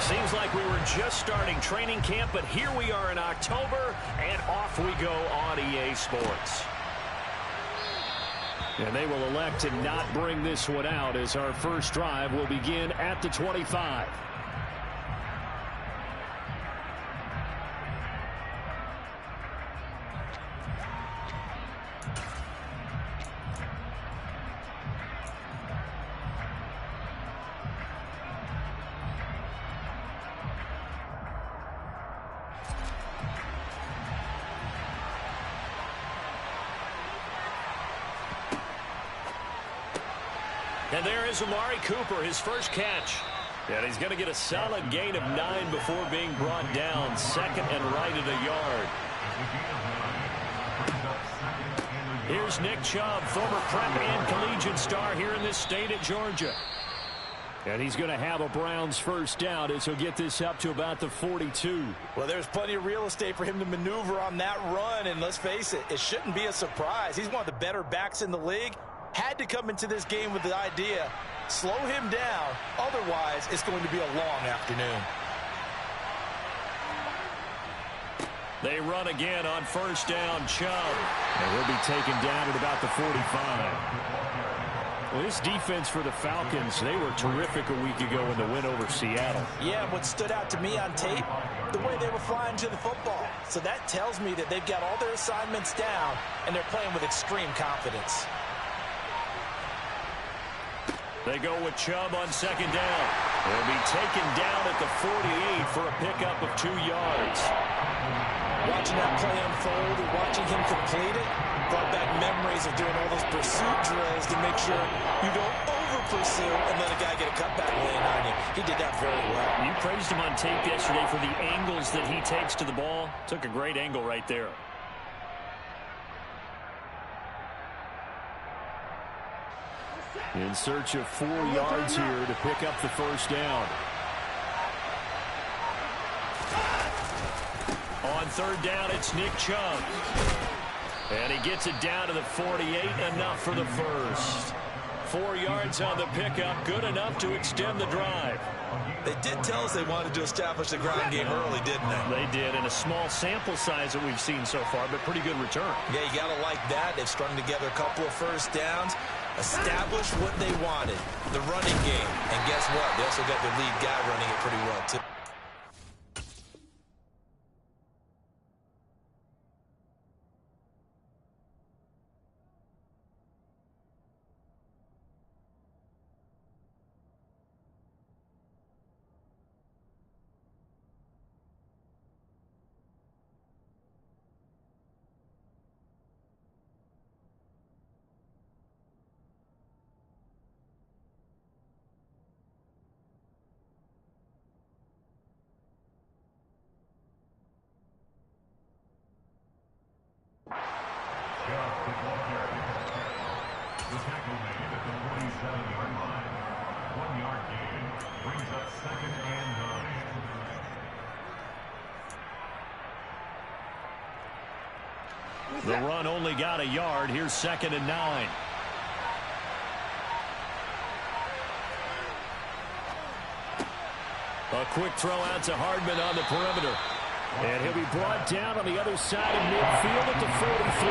Seems like we were just starting training camp, but here we are in October, and off we go on EA Sports. And they will elect to not bring this one out as our first drive will begin at the 25. And there is Amari Cooper, his first catch. And he's going to get a solid gain of 9 before being brought down. Second and right at a yard. Here's Nick Chubb, former prep and collegiate star here in this state at Georgia. And he's going to have a Browns first down as he'll get this up to about the 42. Well, there's plenty of real estate for him to maneuver on that run. And let's face it, it shouldn't be a surprise. He's one of the better backs in the league. Had to come into this game with the idea, slow him down. Otherwise, it's going to be a long afternoon. They run again on first down, Chubb. And he'll be taken down at about the 45. Well, this defense for the Falcons, they were terrific a week ago in the win over Seattle. Yeah, what stood out to me on tape, the way they were flying to the football. So that tells me that they've got all their assignments down, and they're playing with extreme confidence. They go with Chubb on second down. He'll be taken down at the 48 for a pickup of 2 yards. Watching that play unfold and watching him complete it brought back memories of doing all those pursuit drills to make sure you don't over-pursue and let a guy get a cutback lane on you. He did that very well. You praised him on tape yesterday for the angles that he takes to the ball. Took a great angle right there. In search of 4 yards here to pick up the first down. On third down, it's Nick Chubb. And he gets it down to the 48, enough for the first. 4 yards on the pickup, good enough to extend the drive. They did tell us they wanted to establish the ground game early, didn't they? They did, in a small sample size that we've seen so far, but pretty good return. Yeah, you got to like that. They've strung together a couple of first downs, established what they wanted, the running game. And guess what? They also got their lead guy running it pretty well, too. The tackle made at the 47-yard line. 1-yard gain brings up second and 9. The run only got a yard. Here's second and 9. A quick throw out to Hardman on the perimeter. And he'll be brought down on the other side of midfield at the 43.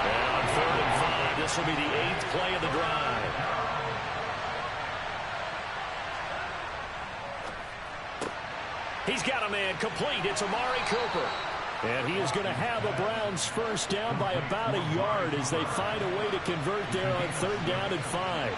And on 3rd and 5, this will be the 8th play of the drive. He's got a man complete. It's Amari Cooper. And he is going to have a Browns first down by about a yard as they find a way to convert there on 3rd down and 5.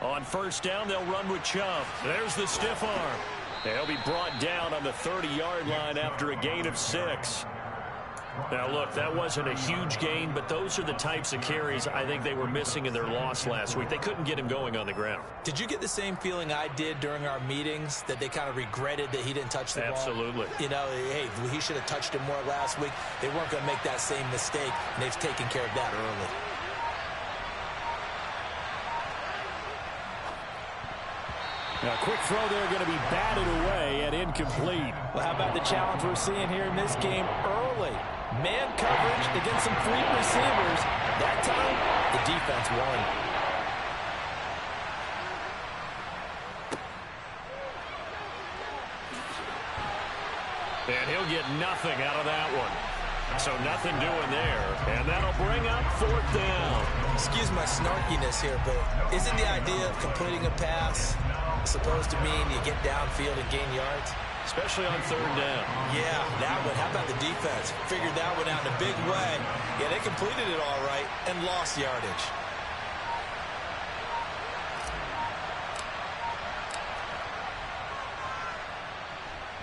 On first down, they'll run with Chubb. There's the stiff arm. They'll be brought down on the 30-yard line after a gain of 6. Now, look, that wasn't a huge gain, but those are the types of carries I think they were missing in their loss last week. They couldn't get him going on the ground. Did you get the same feeling I did during our meetings, that they kind of regretted that he didn't touch the ball? Absolutely. You know, hey, he should have touched it more last week. They weren't going to make that same mistake, and they've taken care of that early. Now, quick throw there, going to be batted away and incomplete. Well, how about the challenge we're seeing here in this game early? Man coverage against some freak receivers. That time, the defense won. And he'll get nothing out of that one. So nothing doing there. And that'll bring up 4th down. Excuse my snarkiness here, but isn't the idea of completing a pass supposed to mean you get downfield and gain yards? Especially on 3rd down. Yeah, that one. How about the defense? Figured that one out in a big way. Yeah, they completed it all right and lost yardage.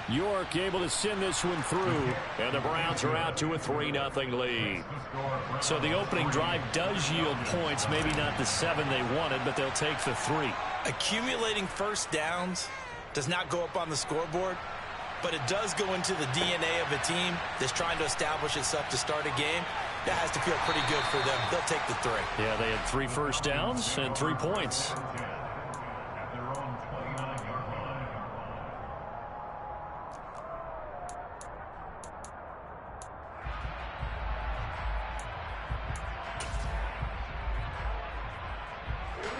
York able to send this one through, and the Browns are out to a 3-0 lead. So the opening drive does yield points, maybe not the 7 they wanted, but they'll take the 3. Accumulating first downs does not go up on the scoreboard, but it does go into the DNA of a team that's trying to establish itself to start a game. That has to feel pretty good for them. They'll take the 3. Yeah, they had 3 first downs and 3 points.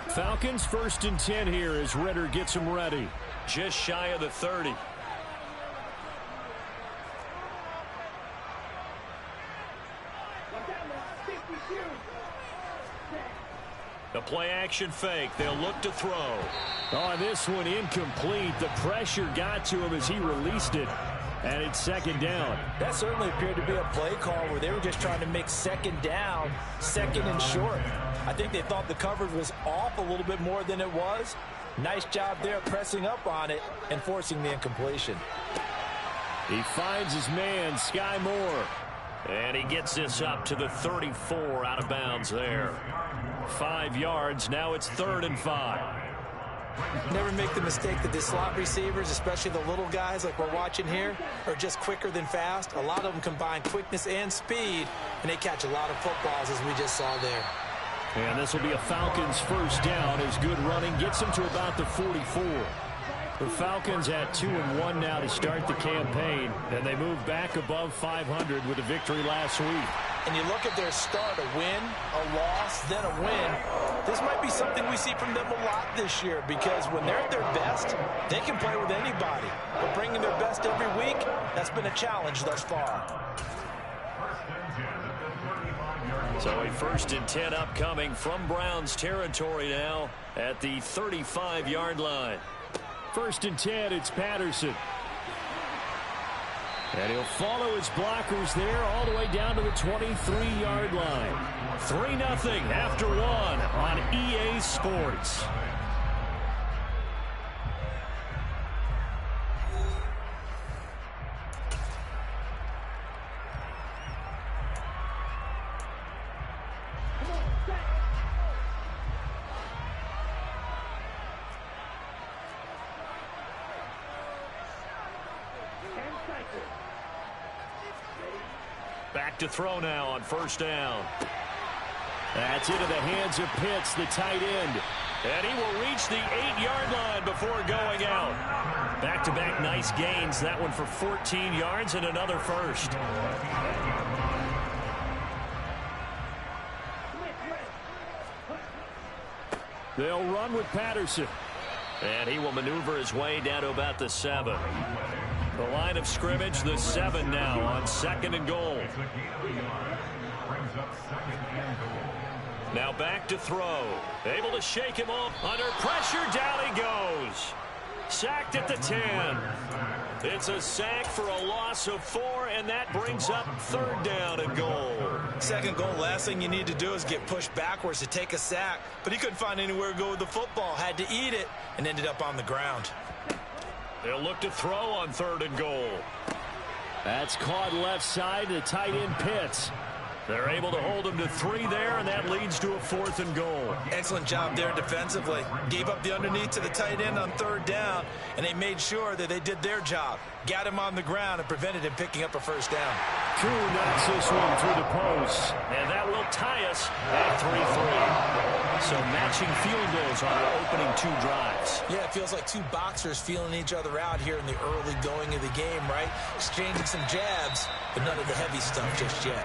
Falcons 1st and 10 here as Ritter gets them ready. Just shy of the 30. The play action fake. They'll look to throw. Oh, this one incomplete. The pressure got to him as he released it. And it's 2nd down. That certainly appeared to be a play call where they were just trying to make 2nd down, 2nd and short. I think they thought the coverage was off a little bit more than it was. Nice job there pressing up on it and forcing the incompletion. He finds his man, Sky Moore. And he gets this up to the 34 out of bounds there. 5 yards. Now it's 3rd and 5. Never make the mistake that the slot receivers, especially the little guys like we're watching here, are just quicker than fast. A lot of them combine quickness and speed, and they catch a lot of footballs, as we just saw there. And this will be a Falcons 1st down as good running gets them to about the 44. The Falcons at 2-1 now to start the campaign, and they move back above 500 with a victory last week. And you look at their start, a win, a loss, then a win. This might be something we see from them a lot this year, because when they're at their best, they can play with anybody. But bringing their best every week, that's been a challenge thus far. So a 1st and 10 upcoming from Browns territory now at the 35-yard line. 1st and 10, it's Patterson. And he'll follow his blockers there all the way down to the 23-yard line. 3-0 after 1 on EA Sports. Back to throw now on 1st down. That's into the hands of Pitts, the tight end. And he will reach the 8-yard line before going out. Back-to-back nice gains. That one for 14 yards and another 1st. They'll run with Patterson. And he will maneuver his way down to about the 7. The line of scrimmage, the 7 now on 2nd and goal. Now back to throw. Able to shake him off. Under pressure, down he goes. Sacked at the 10. It's a sack for a loss of 4, and that brings up 3rd down and goal. 2nd goal, last thing you need to do is get pushed backwards to take a sack. But he couldn't find anywhere to go with the football. Had to eat it and ended up on the ground. They'll look to throw on 3rd and goal. That's caught left side to tight end Pitts. They're able to hold him to 3 there, and that leads to a 4th and goal. Excellent job there defensively. Gave up the underneath to the tight end on 3rd down, and they made sure that they did their job. Got him on the ground and prevented him picking up a 1st down. Koo knocks this one through the post, and that will tie us at 3-3. So matching field goals on our opening 2 drives. Yeah, it feels like 2 boxers feeling each other out here in the early going of the game, right? Exchanging some jabs, but none of the heavy stuff just yet.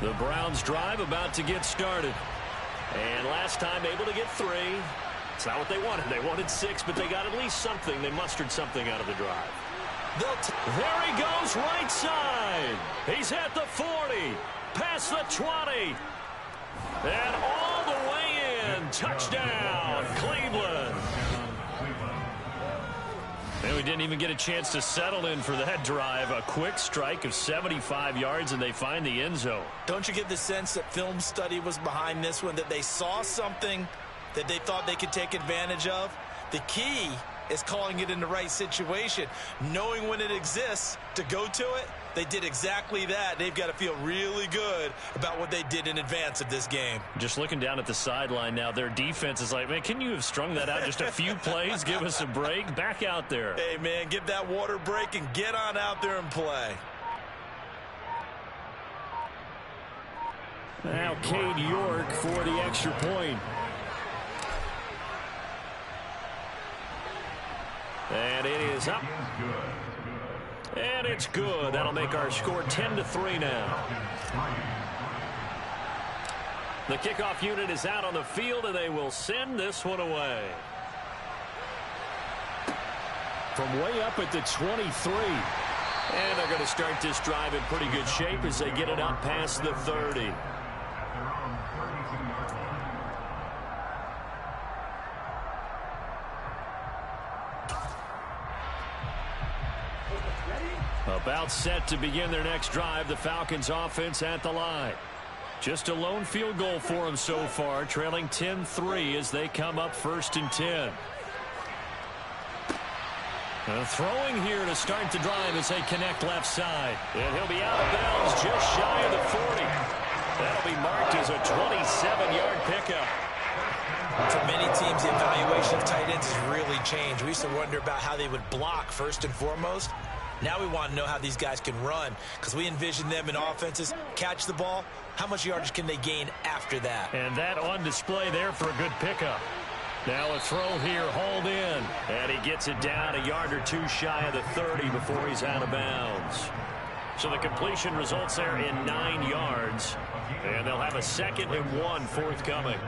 The Browns drive about to get started. And last time able to get 3. It's not what they wanted. They wanted 6, but they got at least something. They mustered something out of the drive. There he goes, right side. He's at the 40, past the 20, and all the way in. Touchdown, Cleveland. And we didn't even get a chance to settle in for that drive. A quick strike of 75 yards, and they find the end zone. Don't you get the sense that film study was behind this one, that they saw something that they thought they could take advantage of? The key is calling it in the right situation, knowing when it exists to go to it. They did exactly that. They've got to feel really good about what they did in advance of this game. Just looking down at the sideline now, their defense is like, man, can you have strung that out just a few plays? Give us a break. Back out there. Hey, man, give that water break and get on out there and play. Now Cade York for the extra point. And it is up. And it's good. That'll make our score 10-3 now. The kickoff unit is out on the field, and they will send this one away. From way up at the 23. And they're going to start this drive in pretty good shape as they get it up past the 30. About set to begin their next drive. The Falcons offense at the line. Just a lone field goal for them so far, trailing 10-3 as they come up 1st and 10. Throwing here to start the drive as they connect left side. And he'll be out of bounds just shy of the 40. That'll be marked as a 27-yard pickup. For many teams, the evaluation of tight ends has really changed. We used to wonder about how they would block first and foremost. Now we want to know how these guys can run, because we envision them in offenses catch the ball. How much yardage can they gain after that? And that on display there for a good pickup. Now a throw here, hauled in. And he gets it down a yard or 2 shy of the 30 before he's out of bounds. So the completion results there in 9 yards. And they'll have a 2nd and 1 forthcoming.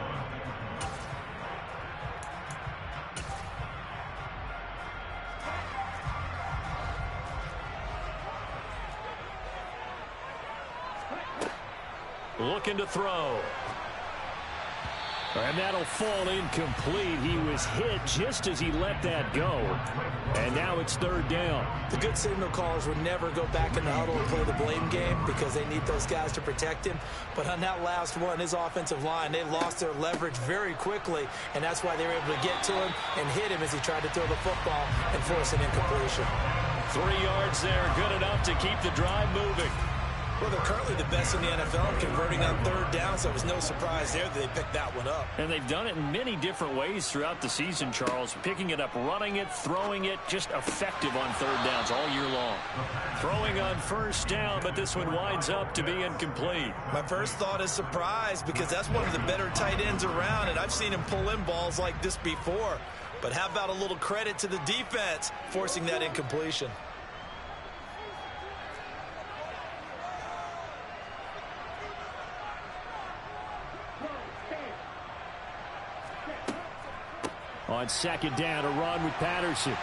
Looking to throw. And that'll fall incomplete. He was hit just as he let that go. And now it's 3rd down. The good signal callers would never go back in the huddle and play the blame game because they need those guys to protect him. But on that last one, his offensive line, they lost their leverage very quickly, and that's why they were able to get to him and hit him as he tried to throw the football and force an incompletion. 3 yards there, good enough to keep the drive moving. Well, they're currently the best in the NFL in converting on 3rd down, so it was no surprise there that they picked that one up. And they've done it in many different ways throughout the season, Charles. Picking it up, running it, throwing it, just effective on 3rd downs all year long. Throwing on 1st down, but this one winds up to be incomplete. My first thought is surprise, because that's one of the better tight ends around, and I've seen him pull in balls like this before. But how about a little credit to the defense forcing that incompletion? On 2nd down, a run with Patterson.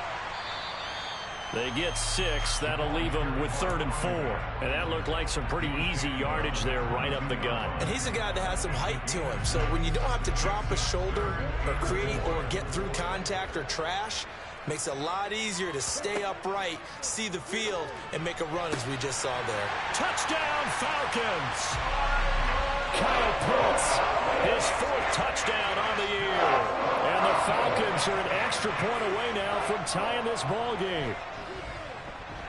They get 6. That'll leave them with 3rd and 4. And that looked like some pretty easy yardage there right up the gut. And he's a guy that has some height to him. So when you don't have to drop a shoulder or create or get through contact or trash, Makes it a lot easier to stay upright, see the field, and make a run as we just saw there. Touchdown, Falcons! Kyle Pitts, his 4th touchdown on the year. And the Falcons are an extra point away now from tying this ball game.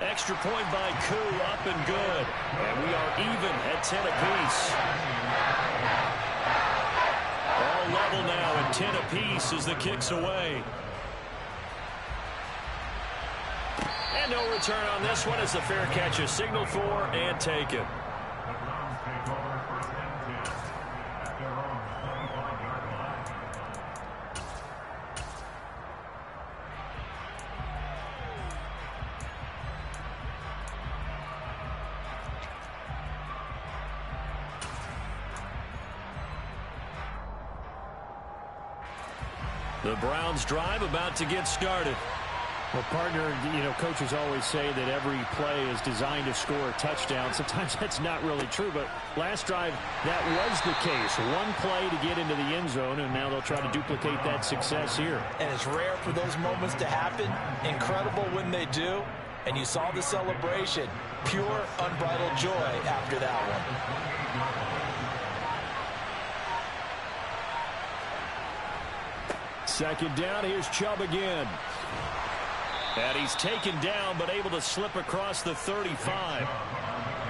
Extra point by Koo, up and good. And we are even at 10 apiece. All level now at 10 apiece as the kick's away. And no return on this one as the fair catch is signaled for and taken. The Browns take over first and 10 at their own 25-yard line. The Browns drive about to get started. Well, partner, coaches always say that every play is designed to score a touchdown. Sometimes that's not really true, but last drive, that was the case. One play to get into the end zone, and now they'll try to duplicate that success here. And it's rare for those moments to happen. Incredible when they do. And you saw the celebration. Pure, unbridled joy after that one. Second down, here's Chubb again. And he's taken down, but able to slip across the 35.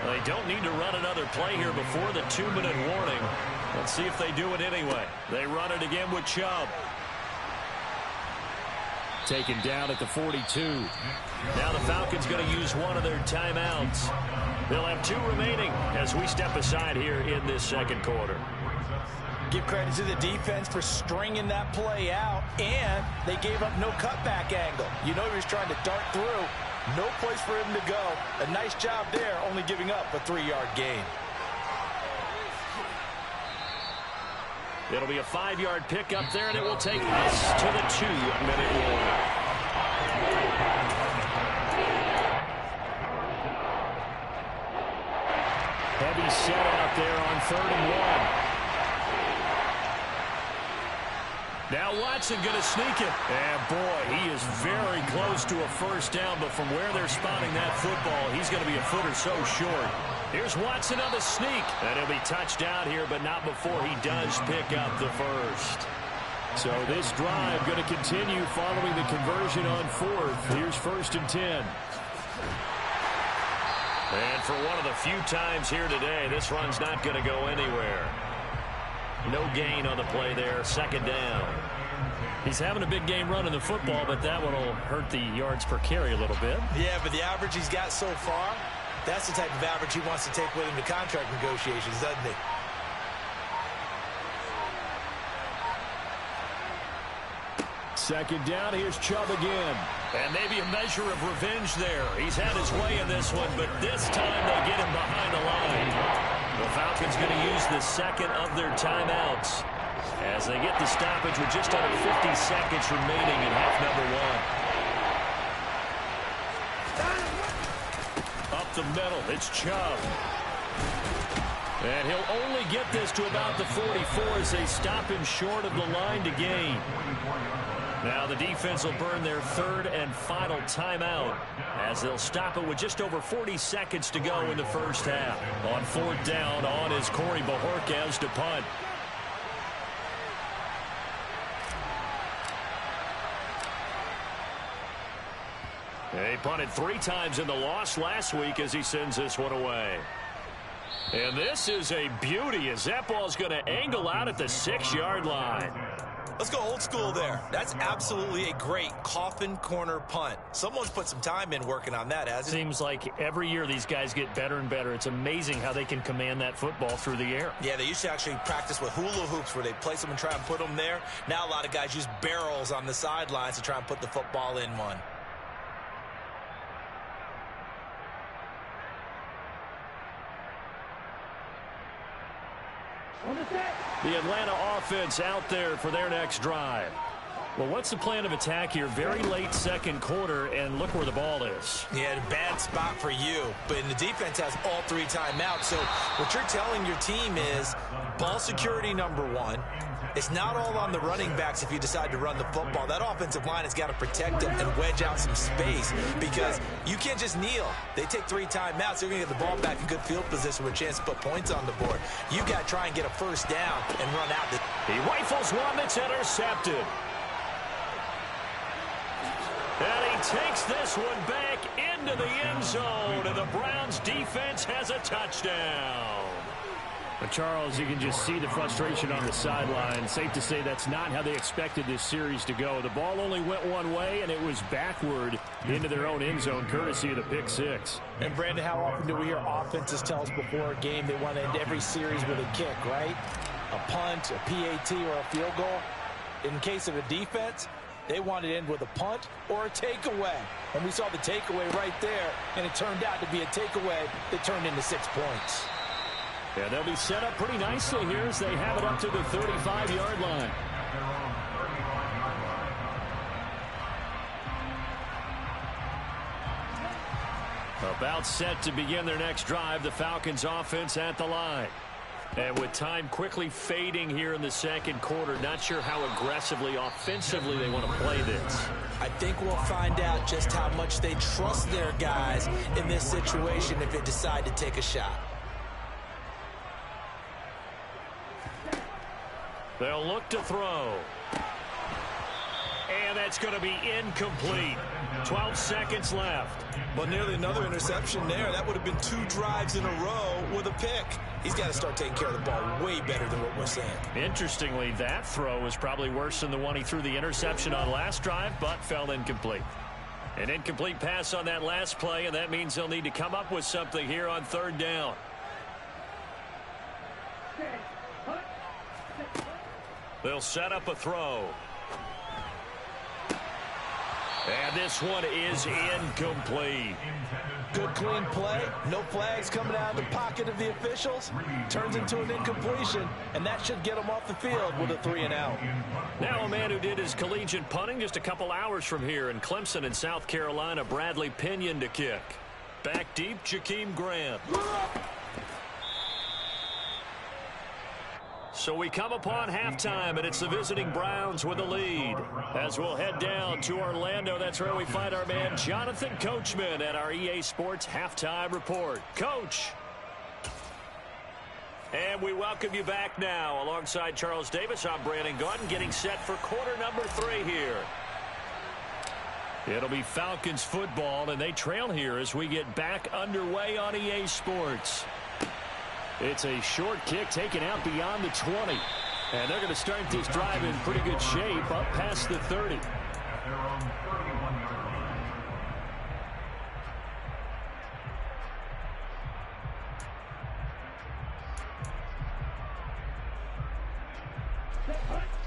They don't need to run another play here before the 2-minute warning. Let's see if they do it anyway. They run it again with Chubb. Taken down at the 42. Now the Falcons going to use one of their timeouts. They'll have 2 remaining as we step aside here in this second quarter. Give credit to the defense for stringing that play out, and they gave up no cutback angle. You know he was trying to dart through. No place for him to go. A nice job there, only giving up a 3-yard gain. It'll be a 5-yard pickup there, and it will take us to the 2-minute warning. Heavy set out there on 3rd and 1. Now Watson going to sneak it. And boy, he is very close to a first down, but from where they're spotting that football, he's going to be a foot or so short. Here's Watson on the sneak. And he'll be touched out here, but not before he does pick up the first. So this drive going to continue following the conversion on 4th. Here's 1st and 10. And for one of the few times here today, this run's not going to go anywhere. No gain on the play there, 2nd down. He's having a big game running the football, but that one will hurt the yards per carry a little bit. Yeah, but the average he's got so far, that's the type of average he wants to take with him to contract negotiations, doesn't he? Second down, here's Chubb again. And maybe a measure of revenge there. He's had his way in this one, but this time they get him behind the line. The Falcons going to use the second of their timeouts as they get the stoppage with just under 50 seconds remaining in half number 1. Up the middle, it's Chubb. And he'll only get this to about the 44 as they stop him short of the line to gain. Now the defense will burn their 3rd and final timeout as they'll stop it with just over 40 seconds to go in the first half. On 4th down, on is Corey Bajorquez to punt. He punted 3 times in the loss last week as he sends this one away. And this is a beauty as that ball's going to angle out at the 6-yard line. Let's go old school there. That's absolutely a great coffin corner punt. Someone's put some time in working on that, hasn't it? Seems like every year these guys get better and better. It's amazing how they can command that football through the air. Yeah, they used to actually practice with hula hoops where they place them and try and put them there. Now a lot of guys use barrels on the sidelines to try and put the football in one. The Atlanta offense out there for their next drive. Well, what's the plan of attack here? Very late second quarter, and look where the ball is. Yeah, a bad spot for you. But the defense has all 3 timeouts. So what you're telling your team is ball security number 1, It's not all on the running backs if you decide to run the football. That offensive line has got to protect them and wedge out some space because you can't just kneel. They take 3 timeouts. They're going to get the ball back in good field position with a chance to put points on the board. You got to try and get a first down and run out. He rifles one that's intercepted. And he takes this one back into the end zone, and the Browns defense has a touchdown. But Charles, you can just see the frustration on the sideline. Safe to say that's not how they expected this series to go. The ball only went one way, and it was backward into their own end zone, courtesy of the pick six. And, Brandon, how often do we hear offenses tell us before a game they want to end every series with a kick, right? A punt, a PAT, or a field goal. In case of a defense, they want to end with a punt or a takeaway. And we saw the takeaway right there, and it turned out to be a takeaway that turned into 6 points. Yeah, they'll be set up pretty nicely here as they have it up to the 35-yard line. About set to begin their next drive, the Falcons offense at the line. And with time quickly fading here in the second quarter, not sure how aggressively, offensively they want to play this. I think we'll find out just how much they trust their guys in this situation if they decide to take a shot. They'll look to throw. And that's going to be incomplete. 12 seconds left. But nearly another interception there. That would have been 2 drives in a row with a pick. He's got to start taking care of the ball way better than what we're saying. Interestingly, that throw was probably worse than the one he threw the interception on last drive, but fell incomplete. An incomplete pass on that last play, and that means they'll need to come up with something here on 3rd down. They'll set up a throw. And this one is incomplete. Good clean play. No flags coming out of the pocket of the officials. Turns into an incompletion, and that should get him off the field with a 3-and-out. Now a man who did his collegiate punting just a couple hours from here in Clemson in South Carolina, Bradley Pinion to kick. Back deep, Jakeem Grant. So we come upon halftime, and it's the visiting Browns with the lead. As we'll head down to Orlando, that's where we find our man Jonathan Coachman at our EA Sports Halftime Report. Coach. And we welcome you back now. Alongside Charles Davis, I'm Brandon Gaudin, getting set for quarter number 3 here. It'll be Falcons football, and they trail here as we get back underway on EA Sports. It's a short kick taken out beyond the 20. And they're going to start this drive in pretty good shape up past the 30.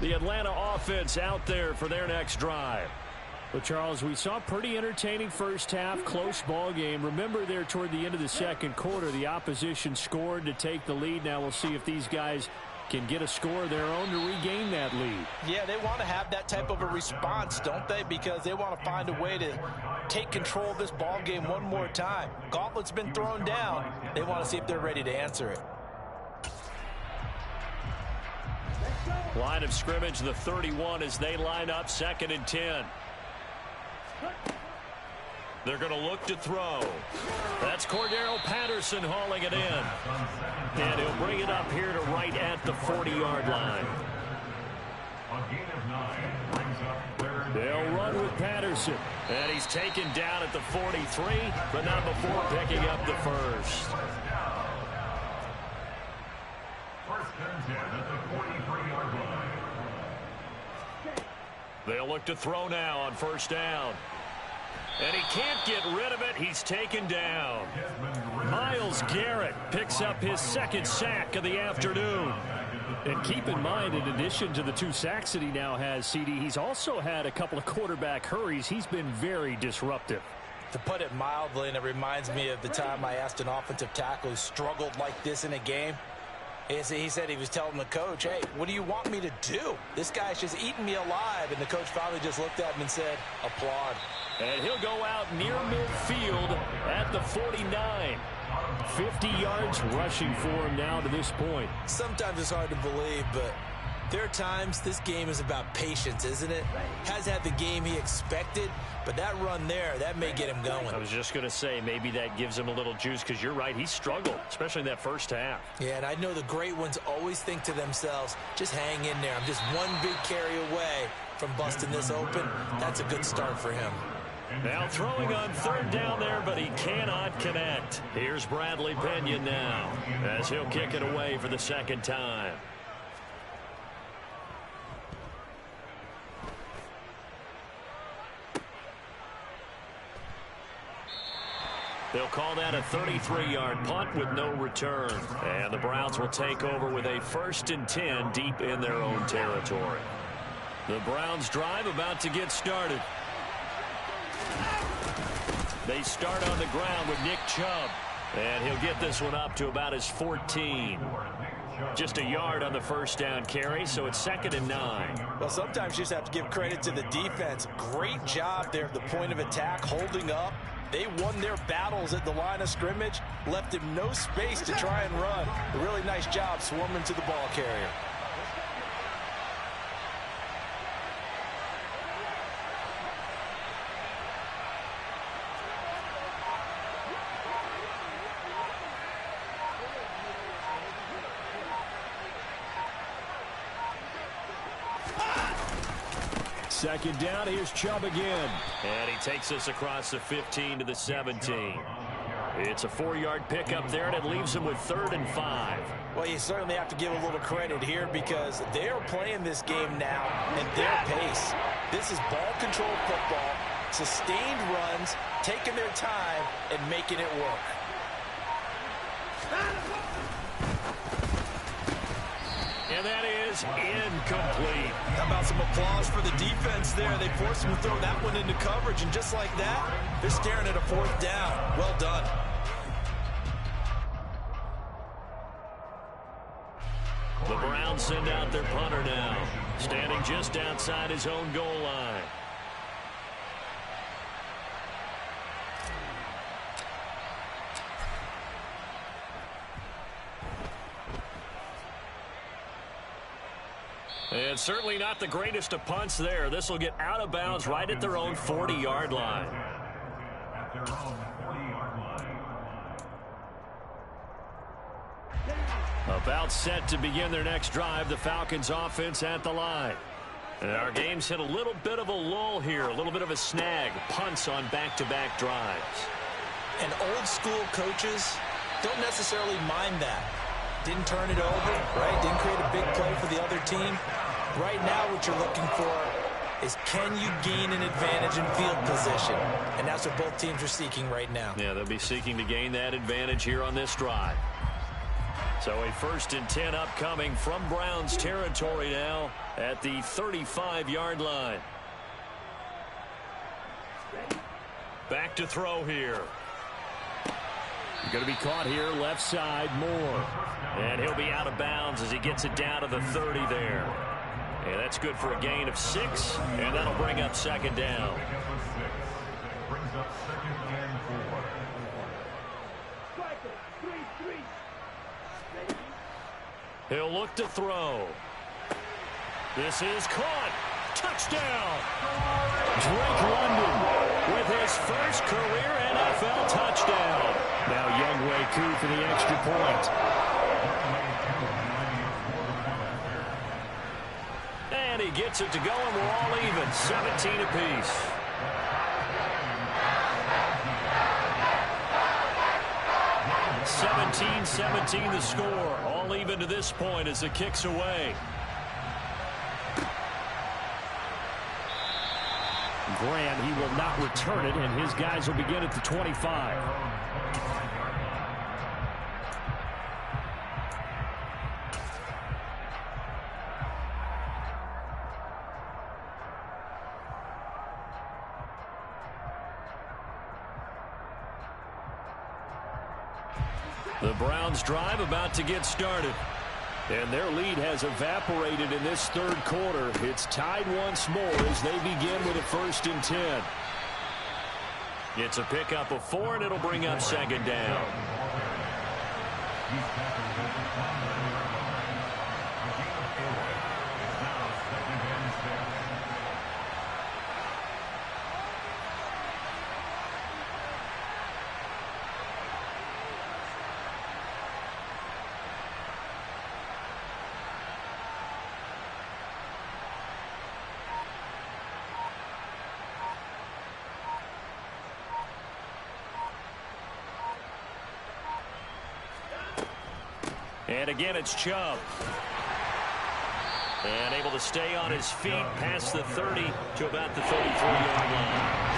The Atlanta offense out there for their next drive. Well, Charles, we saw a pretty entertaining first half, close ball game. Remember there toward the end of the second quarter, the opposition scored to take the lead. Now we'll see if these guys can get a score of their own to regain that lead. Yeah, they want to have that type of a response, don't they? Because they want to find a way to take control of this ball game one more time. Gauntlet's been thrown down. They want to see if they're ready to answer it. Line of scrimmage, the 31 as they line up 2nd and 10. They're going to look to throw. That's Cordero Patterson hauling it in. And he'll bring it up here to right at the 40-yard line. They'll run with Patterson. And he's taken down at the 43, but not before picking up the first. First and 10 at the 43-yard line. They'll look to throw now on 1st down. And he can't get rid of it. He's taken down. Myles Garrett picks up his 2nd sack of the afternoon. And keep in mind, in addition to the 2 sacks that he now has, CD, he's also had a couple of quarterback hurries. He's been very disruptive. To put it mildly, and it reminds me of the time I asked an offensive tackle who struggled like this in a game. He said he was telling the coach, hey, what do you want me to do? This guy's just eating me alive. And the coach finally just looked at him and said, applaud. And he'll go out near midfield at the 49. 50 yards rushing for him now to this point. Sometimes it's hard to believe, but There are times this game is about patience, isn't it? Has had the game he expected, but that run there, that may get him going. I was just going to say, maybe that gives him a little juice, because you're right, he struggled, especially in that first half. Yeah, and I know the great ones always think to themselves, just hang in there. I'm just one big carry away from busting this open. That's a good start for him. Now throwing on third down there, but he cannot connect. Here's Bradley Pinion now, as he'll kick it away for the second time. They'll call that a 33-yard punt with no return. And the Browns will take over with a 1st and 10 deep in their own territory. The Browns drive about to get started. They start on the ground with Nick Chubb. And he'll get this one up to about his 14. Just a yard on the first down carry, so it's 2nd and 9. Well, sometimes you just have to give credit to the defense. Great job there at the point of attack, holding up. They won their battles at the line of scrimmage, left him no space to try and run. A really nice job swarming to the ball carrier. Second down, here's Chubb again. And he takes us across the 15 to the 17. It's a 4-yard pickup there, and it leaves him with 3rd and 5. Well, you certainly have to give a little credit here because they are playing this game now at their pace. This is ball control football, sustained runs, taking their time, and making it work. And that is incomplete. How about some applause for the defense there? They forced him to throw that one into coverage, and just like that, they're staring at a 4th down. Well done. The Browns send out their punter now, standing just outside his own goal line. And certainly not the greatest of punts there. This will get out of bounds right at their own 40-yard line. At their own 40-yard line. About set to begin their next drive, the Falcons offense at the line. And our game's hit a little bit of a lull here, a little bit of a snag. Punts on back-to-back drives. And old school coaches don't necessarily mind that. Didn't turn it over, right? Didn't create a big play for the other team. Right now what you're looking for is can you gain an advantage in field position? And that's what both teams are seeking right now. Yeah, they'll be seeking to gain that advantage here on this drive. So a 1st and 10 upcoming from Browns territory now at the 35-yard line. Back to throw here. Going to be caught here left side, Moore. And he'll be out of bounds as he gets it down to the 30 there. And that's good for a gain of 6, and that'll bring up 2nd down. Brings up 2nd and 4. He'll look to throw. This is caught. Touchdown. Drake London with his first career NFL touchdown. Now Younghoe Koo for the extra point. And he gets it to go, and we're all even. 17 apiece. (17-17) the score. All even to this point as the kick's away. Graham, he will not return it, and his guys will begin at the 25. The Browns drive about to get started. And their lead has evaporated in this 3rd quarter. It's tied once more as they begin with a 1st and 10. It's a pickup of 4, and it'll bring up 2nd down. And again, it's Chubb. And able to stay on his feet past the 30 to about the 33-yard line.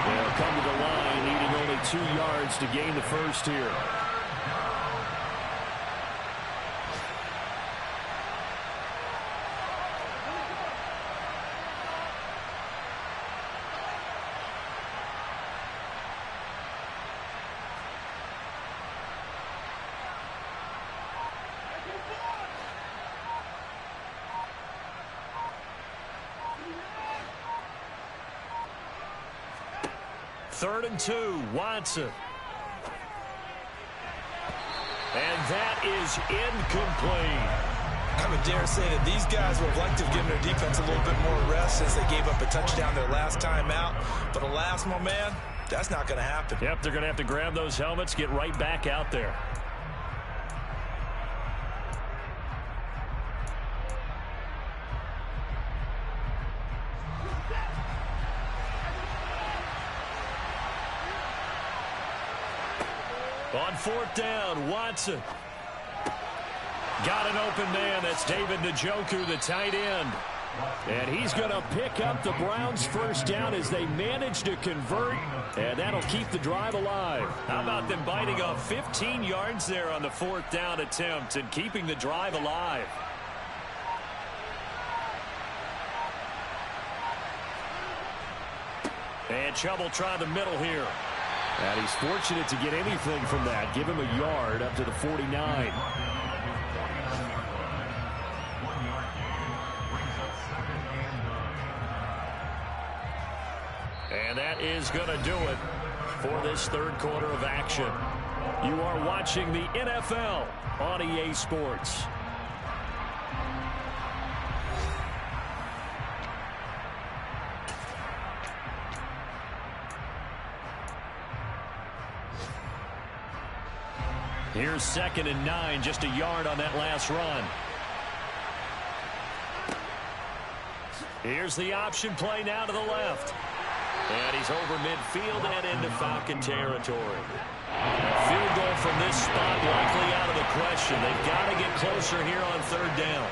They'll come to the line, needing only 2 yards to gain the first here. Third and 2, Watson. And that is incomplete. I would dare say that these guys would have liked to have given their defense a little bit more rest since they gave up a touchdown their last time out. But alas, my man, that's not going to happen. Yep, they're going to have to grab those helmets, get right back out there. On fourth down, Watson. Got an open man. That's David Njoku, the tight end. And he's going to pick up the Browns' first down as they manage to convert. And that'll keep the drive alive. How about them biting off 15 yards there on the fourth down attempt and keeping the drive alive? And Chubb will try the middle here. And he's fortunate to get anything from that. Give him a yard up to the 49. And that is going to do it for this third quarter of action. You are watching the NFL on EA Sports. Here's 2nd and 9, just a yard on that last run. Here's the option play now to the left. And he's over midfield and into Falcon territory. A field goal from this spot likely out of the question. They've got to get closer here on third down.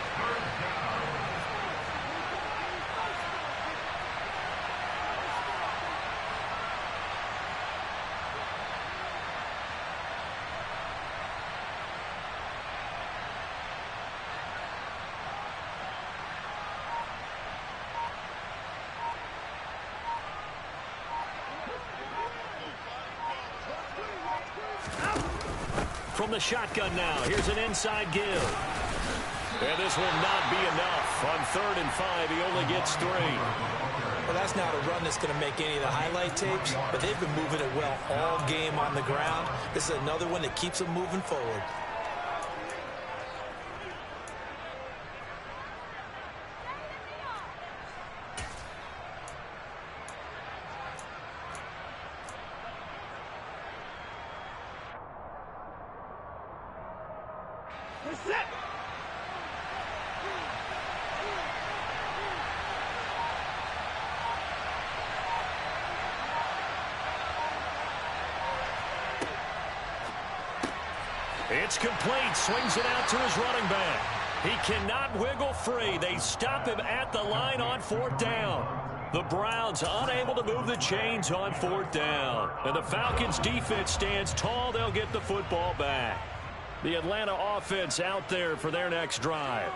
From the shotgun now, here's an inside give. And this will not be enough. On 3rd and 5, he only gets 3. Well, that's not a run that's going to make any of the highlight tapes, but they've been moving it well all game on the ground. This is another one that keeps them moving forward. It's complete. Swings it out to his running back. He cannot wiggle free. They stop him at the line on 4th down. The Browns unable to move the chains on 4th down. And the Falcons defense stands tall. They'll get the football back. The Atlanta offense out there for their next drive.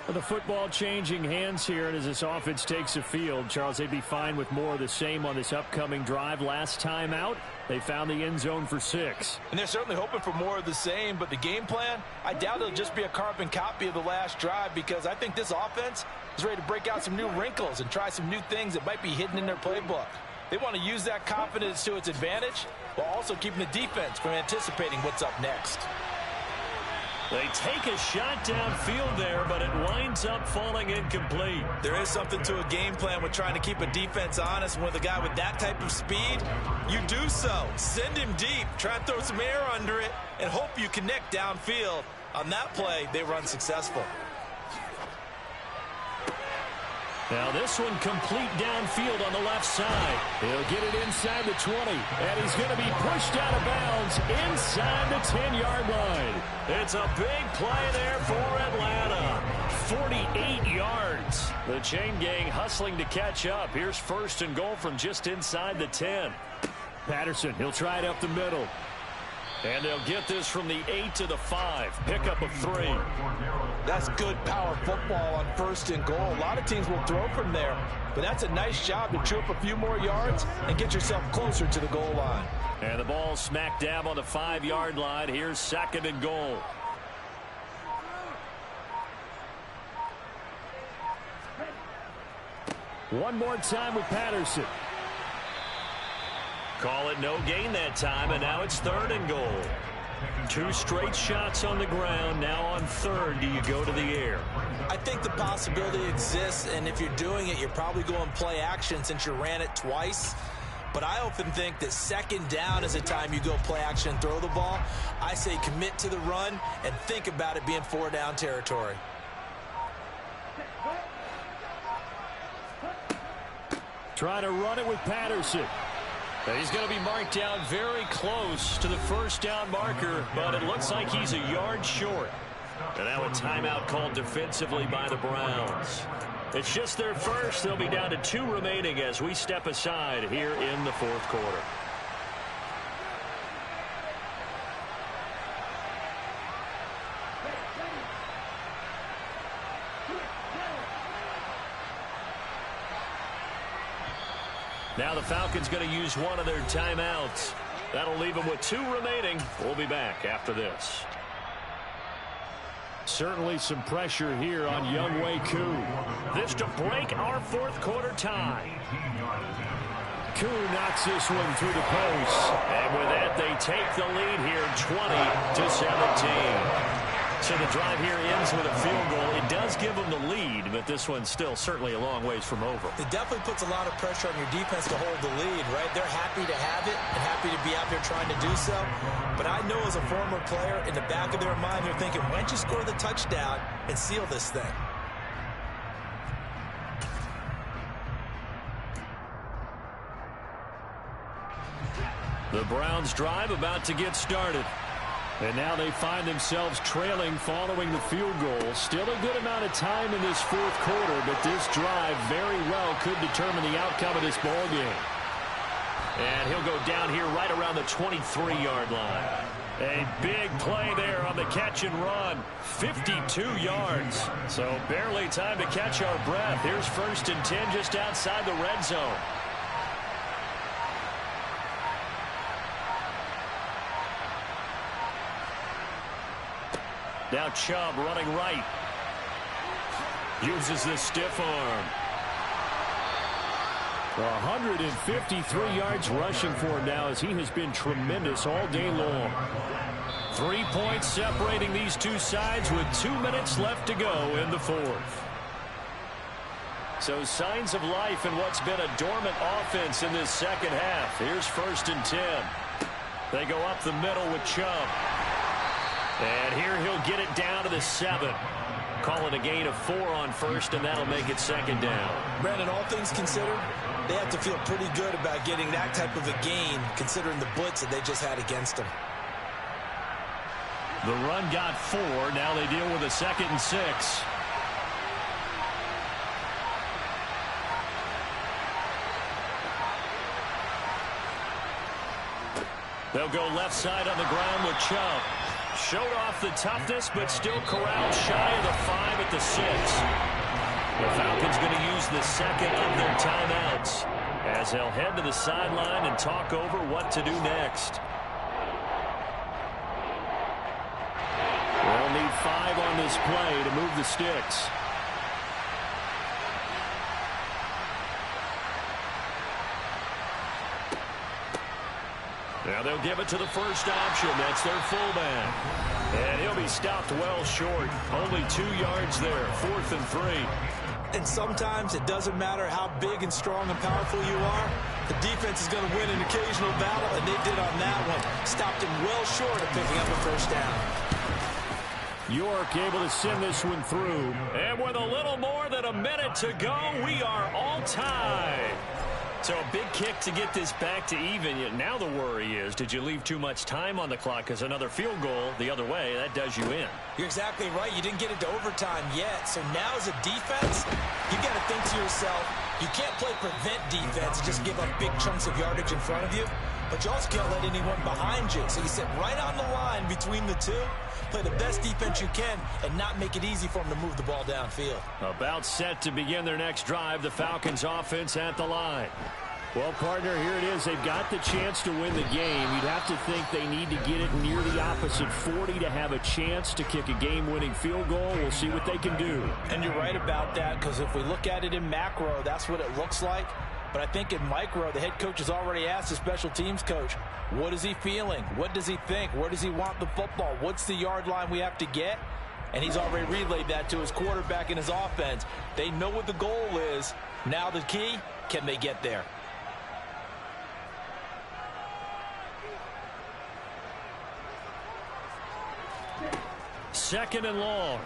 With the football changing hands here, and as this offense takes the field, Charles, they'd be fine with more of the same on this upcoming drive. Last time out, they found the end zone for 6. And they're certainly hoping for more of the same, but the game plan, I doubt it'll just be a carbon copy of the last drive, because I think this offense is ready to break out some new wrinkles and try some new things that might be hidden in their playbook. They want to use that confidence to its advantage while also keeping the defense from anticipating what's up next. They take a shot downfield there, but it winds up falling incomplete. There is something to a game plan with trying to keep a defense honest. And with a guy with that type of speed, you do so. Send him deep, try and throw some air under it, and hope you connect downfield. On that play, they were unsuccessful. Now this one complete downfield on the left side. He'll get it inside the 20, and he's going to be pushed out of bounds inside the 10-yard line. It's a big play there for Atlanta. 48 yards. The chain gang hustling to catch up. Here's first and goal from just inside the 10. Patterson, he'll try it up the middle. And they'll get this from the 8 to the 5. Pickup of 3. That's good power football on first and goal. A lot of teams will throw from there, but that's a nice job to chew up a few more yards and get yourself closer to the goal line. And the ball smack dab on the 5-yard line. Here's second and goal. One more time with Patterson. Call it no gain that time, and now it's third and goal. 2 straight shots on the ground. Now on third, do you go to the air? I think the possibility exists, and if you're doing it, you're probably going play action since you ran it twice. But I often think that second down is the time you go play action and throw the ball. I say commit to the run and think about it being 4-down territory. Trying to run it with Patterson. He's going to be marked down very close to the first down marker, but it looks like he's a yard short. And now a timeout called defensively by the Browns. It's just their first. They'll be down to 2 remaining as we step aside here in the fourth quarter. Now the Falcons going to use one of their timeouts. That'll leave them with 2 remaining. We'll be back after this. Certainly some pressure here on Younghoe Koo. This to break our fourth quarter tie. Koo knocks this one through the post. And with that, they take the lead here 20-17. So the drive here ends with a field goal. It does give them the lead, but this one's still certainly a long ways from over. It definitely puts a lot of pressure on your defense to hold the lead, right? They're happy to have it and happy to be out there trying to do so. But I know as a former player, in the back of their mind, they're thinking, why don't you score the touchdown and seal this thing? The Browns drive about to get started. And now they find themselves trailing following the field goal. Still a good amount of time in this fourth quarter, but this drive very well could determine the outcome of this ball game. And he'll go down here right around the 23-yard line. A big play there on the catch and run. 52 yards. So barely time to catch our breath. Here's first and 10 just outside the red zone. Now Chubb running right. Uses the stiff arm. 153 yards rushing for him now as he has been tremendous all day long. 3 points separating these two sides with 2 minutes left to go in the fourth. So signs of life in what's been a dormant offense in this second half. Here's first and 10. They go up the middle with Chubb. And here he'll get it down to the 7. Calling a gain of 4 on first, and that'll make it second down. Brandon, all things considered, they have to feel pretty good about getting that type of a gain, considering the blitz that they just had against them. The run got 4. Now they deal with a 2nd and 6. They'll go left side on the ground with Chubb. Showed off the toughness, but still corralled shy of the 5 at the 6. The Falcons going to use the second of their timeouts as they'll head to the sideline and talk over what to do next. They'll need 5 on this play to move the sticks. Now they'll give it to the first option. That's their fullback. And he'll be stopped well short. Only 2 yards there. 4th and 3. And sometimes it doesn't matter how big and strong and powerful you are. The defense is going to win an occasional battle, and they did on that one. Stopped him well short of picking up a first down. York able to send this one through. And with a little more than a minute to go, we are all tied. So a big kick to get this back to even. Yet now the worry is, did you leave too much time on the clock? Because another field goal the other way, that does you in. You're exactly right. You didn't get into overtime yet. So now as a defense, you've got to think to yourself, you can't play prevent defense and just give up big chunks of yardage in front of you. But you also can't let anyone behind you. So you sit right on the line between the two, play the best defense you can, and not make it easy for them to move the ball downfield. About set to begin their next drive, the Falcons offense at the line. Well, partner, here it is. They've got the chance to win the game. You'd have to think they need to get it near the opposite 40 to have a chance to kick a game-winning field goal. We'll see what they can do. And you're right about that, because if we look at it in macro, that's what it looks like. But I think in micro, the head coach has already asked the special teams coach, what is he feeling? What does he think? Where does he want the football? What's the yard line we have to get? And he's already relayed that to his quarterback and his offense. They know what the goal is. Now the key, can they get there? Second and long.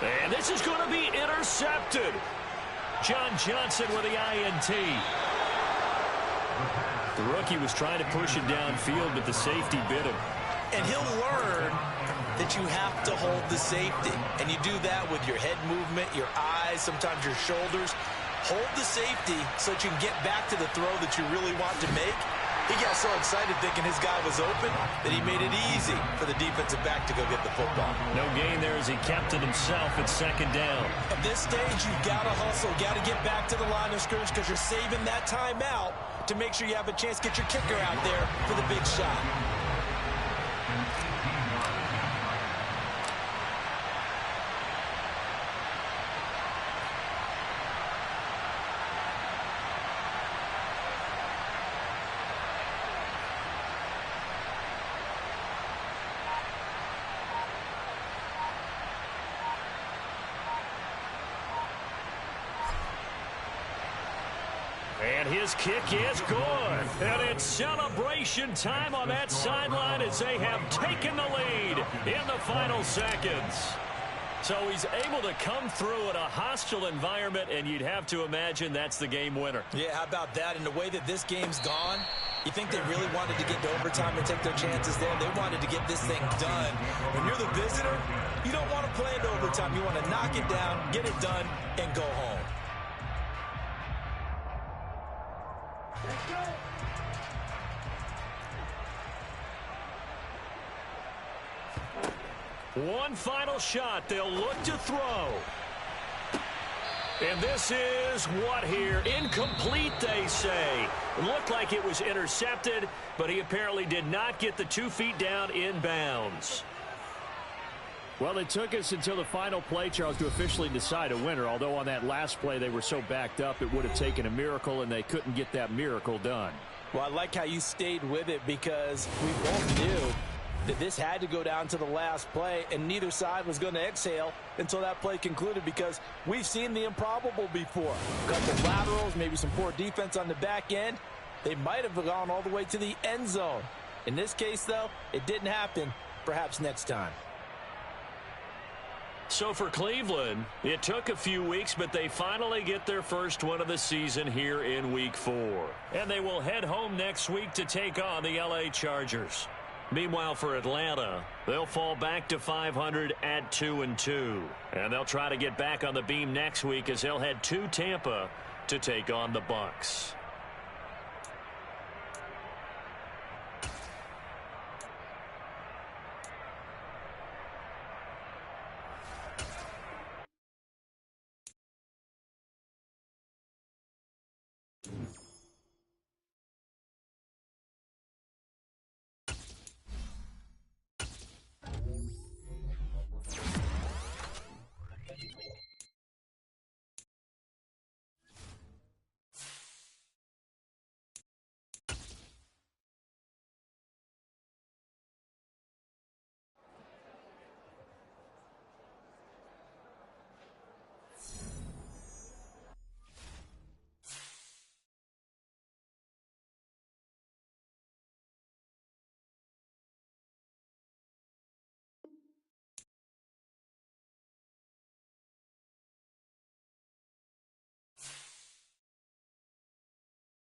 And this is going to be intercepted. John Johnson with the INT. The rookie was trying to push it downfield, but the safety bit him. And he'll learn that you have to hold the safety. And you do that with your head movement, your eyes, sometimes your shoulders. Hold the safety so that you can get back to the throw that you really want to make. He got so excited thinking his guy was open that he made it easy for the defensive back to go get the football. No gain there as he kept it himself at second down. At this stage, you've got to hustle, got to get back to the line of scrimmage because you're saving that timeout to make sure you have a chance to get your kicker out there for the big shot. And his kick is good. And it's celebration time on that sideline as they have taken the lead in the final seconds. So he's able to come through in a hostile environment, and you'd have to imagine that's the game winner. Yeah, how about that? And the way that this game's gone, you think they really wanted to get to overtime and take their chances there. They wanted to get this thing done. When you're the visitor, you don't want to play into overtime. You want to knock it down, get it done, and go home. One final shot. They'll look to throw. And this is what here? Incomplete, they say. It looked like it was intercepted, but he apparently did not get the 2 feet down in bounds. Well, it took us until the final play, Charles, to officially decide a winner. Although on that last play they were so backed up, it would have taken a miracle, and they couldn't get that miracle done. Well, I like how you stayed with it because we both knew that this had to go down to the last play, and neither side was going to exhale until that play concluded because we've seen the improbable before. A couple laterals, maybe some poor defense on the back end. They might have gone all the way to the end zone. In this case, though, it didn't happen. Perhaps next time. So for Cleveland, it took a few weeks, but they finally get their first win of the season here in Week 4. And they will head home next week to take on the LA Chargers. Meanwhile, for Atlanta, they'll fall back to 500 at 2-2. And they'll try to get back on the beam next week as they'll head to Tampa to take on the Bucs.